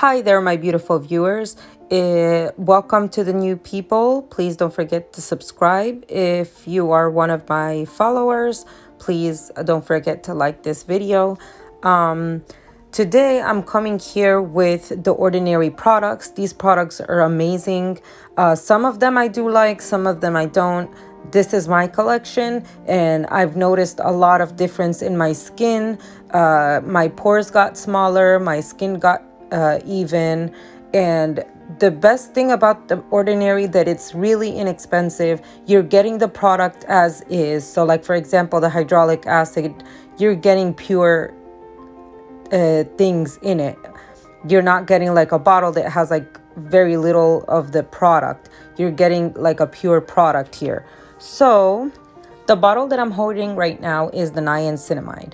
Hi there, my beautiful viewers. Welcome to the new people. Please don't forget to subscribe. If you are one of my followers, please don't forget to like this video. Today, I'm coming here with the Ordinary products. These products are amazing. Some of them I do like, some of them I don't. This is my collection, and I've noticed a lot of difference in my skin. My pores got smaller, my skin got even, and the best thing about the Ordinary that it's really inexpensive. You're getting the product as is. So like, for example, the hyaluronic acid, you're getting pure things in it. You're not getting like a bottle that has like very little of the product. You're getting like a pure product here. So the bottle that I'm holding right now is the Niancinamide.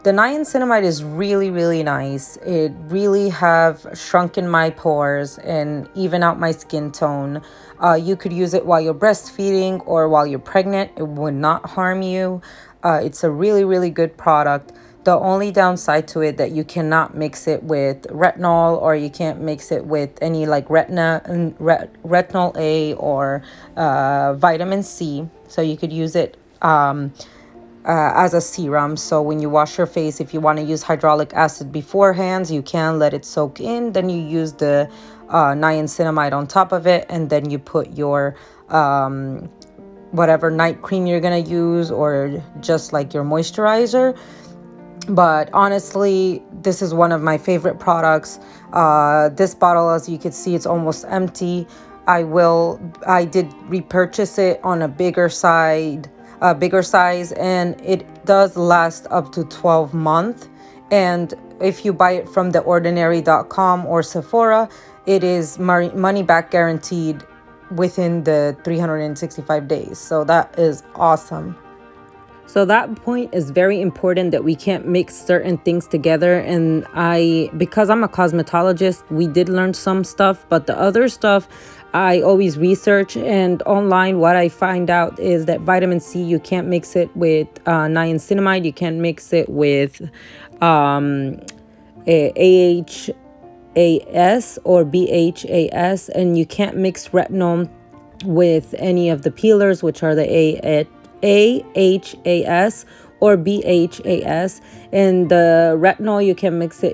The Niancinamide is really, really nice. It really have shrunken my pores and even out my skin tone. You could use it while you're breastfeeding or while you're pregnant. It would not harm you. It's a really, really good product. The only downside to it that you cannot mix it with retinol, or you can't mix it with any like retinol A or vitamin C. So you could use it as a serum. So when you wash your face, if you want to use hyaluronic acid beforehand, you can let it soak in. Then you use the niacinamide on top of it, and then you put your whatever night cream you're gonna use, or just like your moisturizer. But honestly, this is one of my favorite products. This bottle, as you can see, it's almost empty. I did repurchase it on a bigger size, and it does last up to 12 months. And if you buy it from theordinary.com or Sephora, it is money back guaranteed within the 365 days. So that is awesome. So that point is very important, that we can't mix certain things together. And because I'm a cosmetologist, we did learn some stuff, but the other stuff I always research. And online, what I find out is that vitamin C, you can't mix it with niacinamide. You can't mix it with AHAS or BHAS, and you can't mix retinol with any of the peelers, which are the AHAS or BHAS. And the retinol,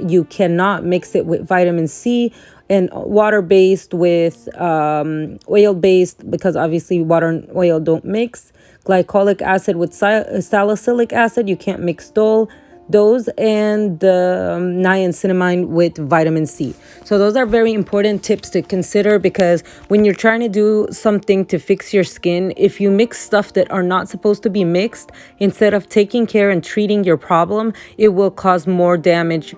you cannot mix it with vitamin C, and water-based with oil-based, because obviously water and oil don't mix. Glycolic acid with salicylic acid, you can't mix those, and the niacinamide with vitamin C. So those are very important tips to consider, because when you're trying to do something to fix your skin, if you mix stuff that are not supposed to be mixed, instead of taking care and treating your problem, it will cause more damage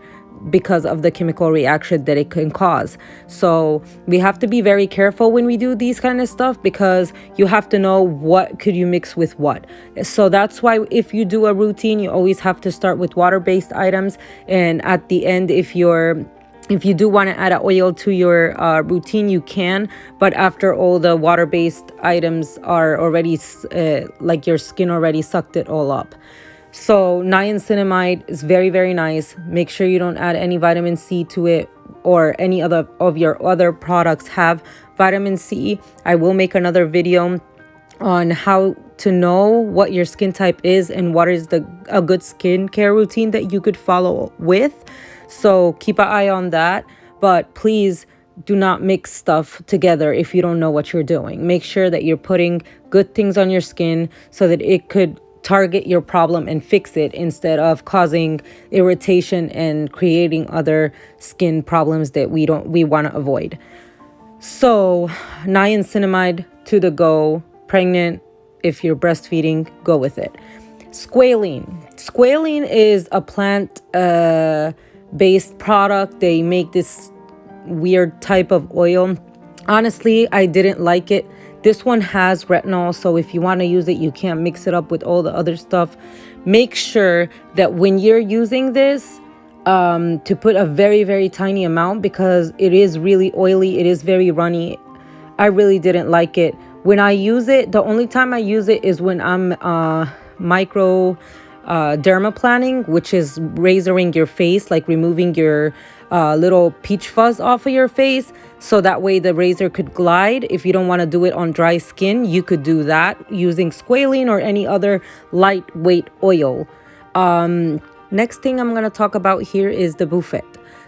because of the chemical reaction that it can cause. So we have to be very careful when we do these kind of stuff, because you have to know what could you mix with what. So that's why if you do a routine, you always have to start with water-based items, and at the end, if you do want to add an oil to your routine, you can. But after all the water-based items are already like your skin already sucked it all up. So niacinamide is very, very nice. Make sure you don't add any vitamin C to it, or any other of your other products have vitamin C. I will make another video on how to know what your skin type is and what is a good skincare routine that you could follow with. So keep an eye on that. But please do not mix stuff together if you don't know what you're doing. Make sure that you're putting good things on your skin so that it could target your problem and fix it, instead of causing irritation and creating other skin problems that we want to avoid. So niacinamide to the go. Pregnant, if you're breastfeeding, go with it. Squalane is a plant based product. They make this weird type of oil. Honestly, I didn't like it. This one has retinol, so if you want to use it, you can't mix it up with all the other stuff. Make sure that when you're using this, to put a very, very tiny amount, because it is really oily. It is very runny. I really didn't like it. When I use it, the only time I use it is when I'm micro dermaplaning, which is razoring your face, like removing your little peach fuzz off of your face, so that way the razor could glide. If you don't want to do it on dry skin, you could do that using squalene or any other lightweight oil. Next thing I'm going to talk about here is the buffet.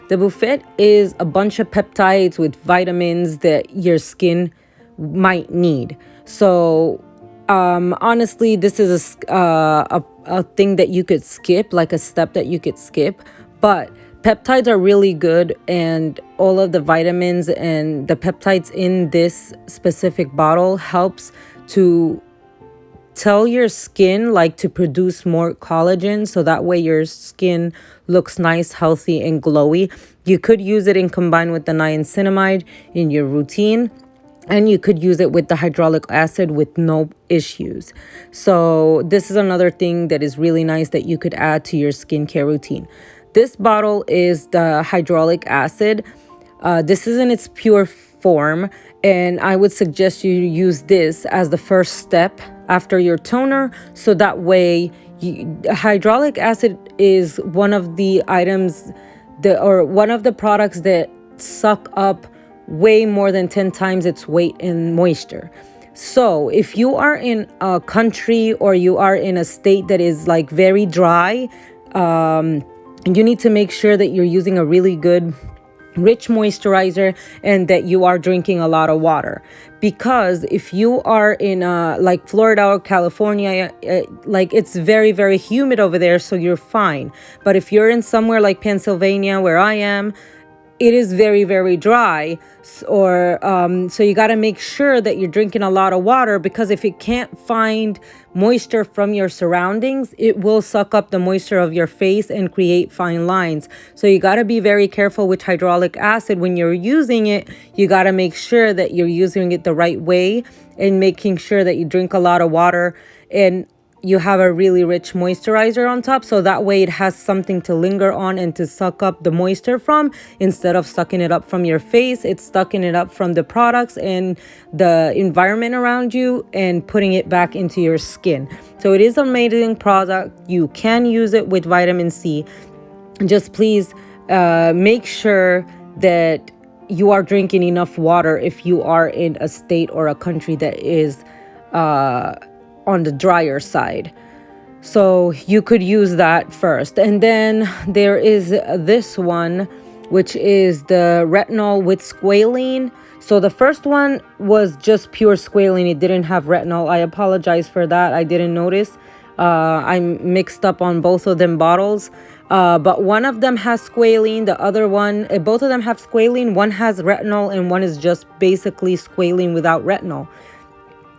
The buffet is a bunch of peptides with vitamins that your skin might need. So honestly, this is a thing that you could skip, like a step that you could skip. But peptides are really good, and all of the vitamins and the peptides in this specific bottle helps to tell your skin like to produce more collagen, so that way your skin looks nice, healthy, and glowy. You could use it in combined with the niacinamide in your routine, and you could use it with the hyaluronic acid with no issues. So this is another thing that is really nice that you could add to your skincare routine. This bottle is the hyaluronic acid. This is in its pure form, and I would suggest you use this as the first step after your toner, so that way hyaluronic acid is one of the items or one of the products that suck up way more than 10 times its weight in moisture. So if you are in a country or you are in a state that is like very dry, you need to make sure that you're using a really good rich moisturizer and that you are drinking a lot of water. Because if you are in like Florida or California, like it's very, very humid over there, so you're fine. But if you're in somewhere like Pennsylvania, where I am, it is very, very dry. So you got to make sure that you're drinking a lot of water, because if it can't find moisture from your surroundings, it will suck up the moisture of your face and create fine lines. So you got to be very careful with hyaluronic acid when you're using it. You got to make sure that you're using it the right way and making sure that you drink a lot of water and you have a really rich moisturizer on top, so that way it has something to linger on and to suck up the moisture from. Instead of sucking it up from your face, it's sucking it up from the products and the environment around you and putting it back into your skin. So it is an amazing product. You can use it with vitamin C. Just please make sure that you are drinking enough water if you are in a state or a country that is on the drier side. So you could use that first. And then there is this one, which is the retinol with squalene. So the first one was just pure squalene. It didn't have retinol. I apologize for that. I didn't notice. I'm mixed up on both of them bottles. But one of them has squalene. The other one, both of them have squalene. One has retinol and one is just basically squalene without retinol.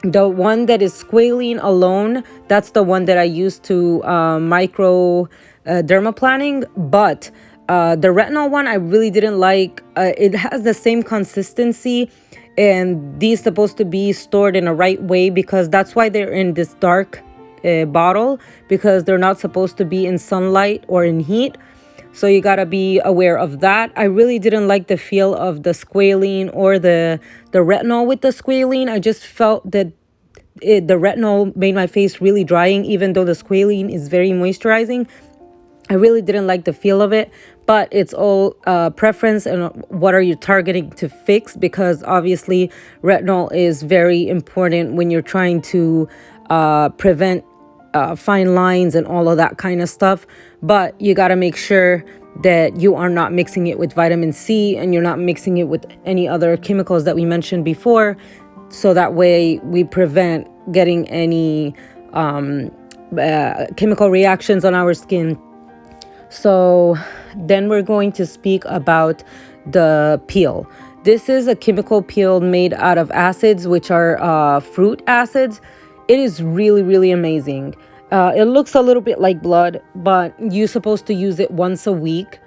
The one that is squalene alone, that's the one that I use to micro dermaplaning. But the retinol one, I really didn't like. It has the same consistency, and these supposed to be stored in a right way, because that's why they're in this dark bottle, because they're not supposed to be in sunlight or in heat. So you got to be aware of that. I really didn't like the feel of the squalene or the retinol with the squalene. I just felt that the retinol made my face really drying, even though the squalene is very moisturizing. I really didn't like the feel of it, but it's all preference and what are you targeting to fix, because obviously retinol is very important when you're trying to prevent fine lines and all of that kind of stuff. But you got to make sure that you are not mixing it with vitamin C and you're not mixing it with any other chemicals that we mentioned before, so that way we prevent getting any chemical reactions on our skin. So then we're going to speak about the peel. This is a chemical peel made out of acids, which are fruit acids. It is really, really amazing. It looks a little bit like blood, but you're supposed to use it once a week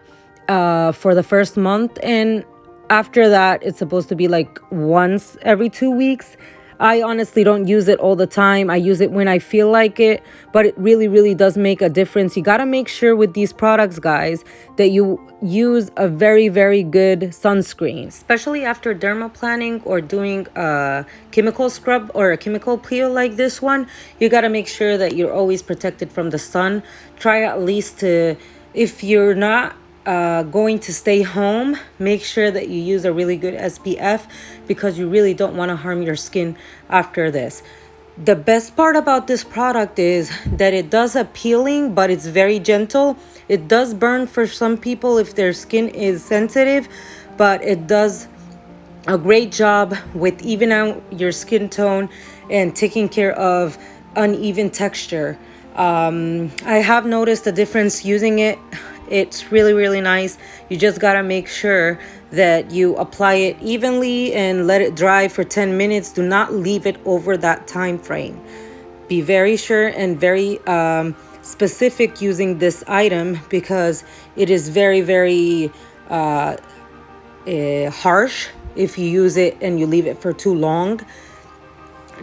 for the first month. And after that, it's supposed to be like once every 2 weeks. I honestly don't use it all the time. I use it when I feel like it, but it really, really does make a difference. You got to make sure with these products, guys, that you use a very, very good sunscreen, especially after dermaplaning or doing a chemical scrub or a chemical peel like this one. You got to make sure that you're always protected from the sun. Try at least to, if you're not going to stay home, make sure that you use a really good SPF, because you really don't want to harm your skin after this. The best part about this product is that it does a peeling, but it's very gentle. It does burn for some people if their skin is sensitive, but it does a great job with even out your skin tone and taking care of uneven texture. I have noticed a difference using it. It's really, really nice. You just gotta make sure that you apply it evenly and let it dry for 10 minutes. Do not leave it over that time frame. Be very sure and very specific using this item, because it is very, very harsh if you use it and you leave it for too long.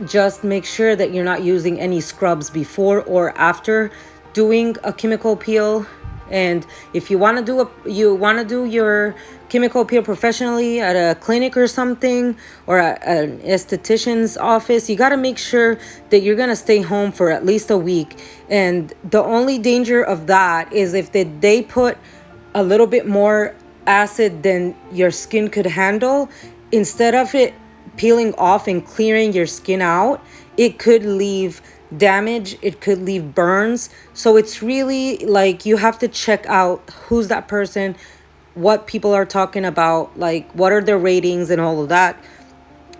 Just make sure that you're not using any scrubs before or after doing a chemical peel. And if you want to do your chemical peel professionally at a clinic or something, or an esthetician's office, you got to make sure that you're going to stay home for at least a week. And the only danger of that is if they put a little bit more acid than your skin could handle, instead of it peeling off and clearing your skin out, it could leave damage, it could leave burns. So it's really like you have to check out who's that person, what people are talking about, like what are their ratings and all of that,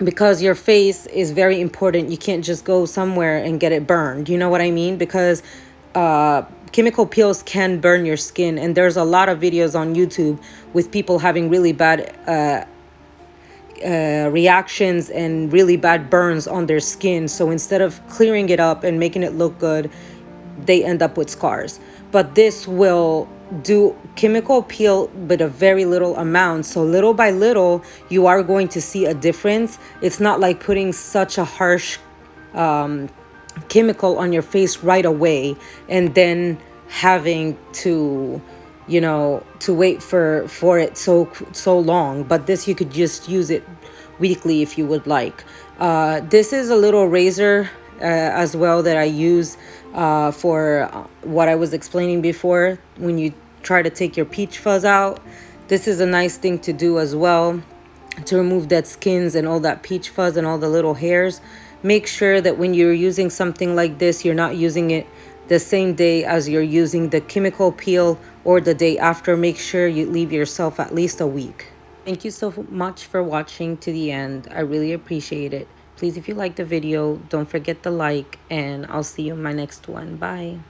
because your face is very important. You can't just go somewhere and get it burned, you know what I mean? Because chemical peels can burn your skin, and there's a lot of videos on YouTube with people having really bad reactions and really bad burns on their skin. So instead of clearing it up and making it look good, they end up with scars. But this will do chemical peel but a very little amount, so little by little you are going to see a difference. It's not like putting such a harsh chemical on your face right away and then having to to wait for it so long. But this, you could just use it weekly if you would like. This is a little razor as well that I use for what I was explaining before, when you try to take your peach fuzz out. This is a nice thing to do as well, to remove dead skins and all that peach fuzz and all the little hairs. Make sure that when you're using something like this, you're not using it the same day as you're using the chemical peel or the day after. Make sure you leave yourself at least a week. Thank you so much for watching to the end. I really appreciate it. Please, if you liked the video, don't forget to like, and I'll see you in my next one. Bye.